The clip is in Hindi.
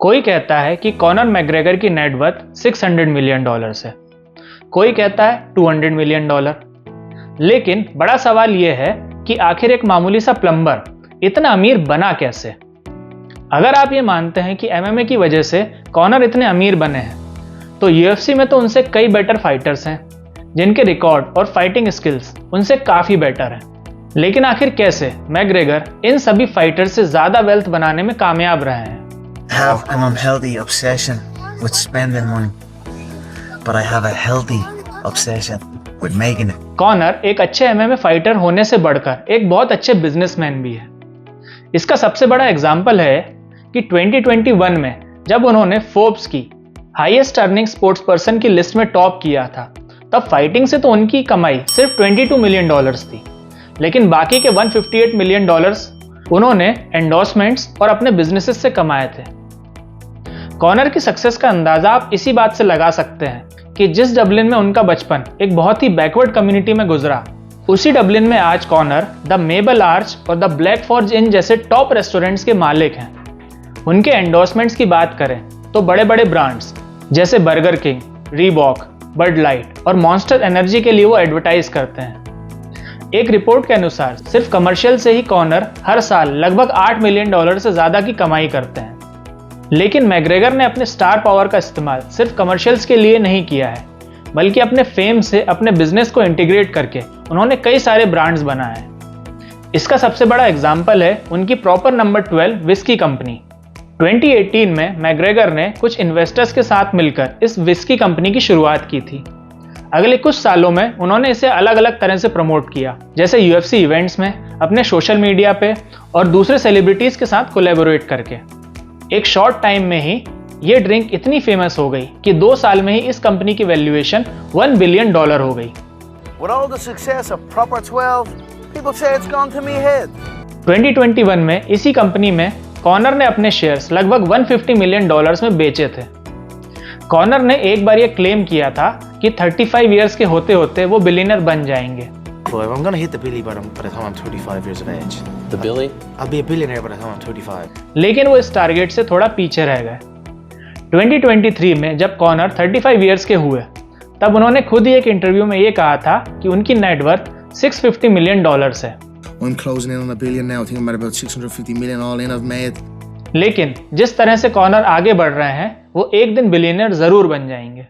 कोई कहता है कि कॉनर मैग्रेगर की नेटवर्थ $600 मिलियन है, कोई कहता है $200 मिलियन। लेकिन बड़ा सवाल यह है कि आखिर एक मामूली सा प्लम्बर इतना अमीर बना कैसे। अगर आप ये मानते हैं कि एमएमए की वजह से कॉनर इतने अमीर बने हैं, तो यूएफसी में तो उनसे कई बेटर फाइटर्स हैं जिनके रिकॉर्ड और फाइटिंग स्किल्स उनसे काफी बेटर हैं। लेकिन आखिर कैसे मैग्रेगर इन सभी फाइटर्स से ज्यादा वेल्थ बनाने में कामयाब रहे हैं। have an unhealthy obsession with spending money, but I have a healthy obsession with making it. Conor एक अच्छे एमएमए फाइटर होने से बढ़कर एक बहुत अच्छे बिजनेसमैन भी है। इसका सबसे बड़ा एग्जाम्पल है कि 2021 में जब उन्होंने फोर्ब्स की हाईएस्ट अर्निंग स्पोर्ट्स पर्सन की लिस्ट में टॉप किया था, तब फाइटिंग से तो उनकी कमाई सिर्फ $22 मिलियन थी, लेकिन बाकी के $158 मिलियन उन्होंने एंडोर्समेंट्स और अपने बिजनेसेस से कमाए थे। कॉनर की सक्सेस का अंदाजा आप इसी बात से लगा सकते हैं कि जिस डबलिन में उनका बचपन एक बहुत ही बैकवर्ड कम्युनिटी में गुजरा, उसी डबलिन में आज कॉनर द मेबल आर्च और द ब्लैक फॉर्ज इन जैसे टॉप रेस्टोरेंट्स के मालिक हैं। उनके एंडोर्समेंट्स की बात करें तो बड़े बड़े ब्रांड्स जैसे Burger King, Reebok, Bud Light और मॉन्स्टर एनर्जी के लिए वो एडवर्टाइज करते हैं। एक रिपोर्ट के अनुसार सिर्फ कमर्शियल से ही कॉनर हर साल लगभग $8 मिलियन से ज्यादा की कमाई करते हैं। लेकिन मैग्रेगर ने अपने स्टार पावर का इस्तेमाल सिर्फ कमर्शियल्स के लिए नहीं किया है, बल्कि अपने फेम से अपने बिजनेस को इंटीग्रेट करके उन्होंने कई सारे ब्रांड्स बनाए हैं। इसका सबसे बड़ा एग्जाम्पल है उनकी प्रॉपर नंबर 12 विस्की कंपनी। 2018 में मैग्रेगर ने कुछ इन्वेस्टर्स के साथ मिलकर इस विस्की कंपनी की शुरुआत की थी। अगले कुछ सालों में उन्होंने इसे अलग अलग तरह से प्रमोट किया, जैसे यूएफसी इवेंट्स में, अपने सोशल मीडिया पे और दूसरे सेलिब्रिटीज के साथ कोलैबोरेट करके। एक शॉर्ट टाइम में ही ये ड्रिंक इतनी फेमस हो गई कि 2 साल में ही इस कंपनी की वैल्यूएशन $1 बिलियन हो गई। With all the success of Proper 12, people say it's gone to me head. 2021 में इसी कंपनी में कॉनर ने अपने शेयर्स लगभग $150 मिलियन में बेचे थे। कॉनर ने एक बार ये क्लेम किया था कि 35 इयर्स के होते होते वो बिलियनर बन जाएंगे। I'm gonna hit the billy by the time I'm 25 years of age. The Billy? I'll be a billionaire by the time I'm 25. लेकिन वो इस टारगेट से थोड़ा पीछे रह गए। 2023 में जब कॉनर 35 इयर्स के हुए, तब उन्होंने खुद ही एक इंटरव्यू में ये कहा था कि उनकी नेटवर्थ $650 मिलियन है। I'm closing in on $1 billion now. I think I'm at about 650 million all in I've made. लेकिन जिस तरह से कॉनर आगे बढ़ रहे हैं, वो एक दिन बिलियनर जरूर बन जाएंगे।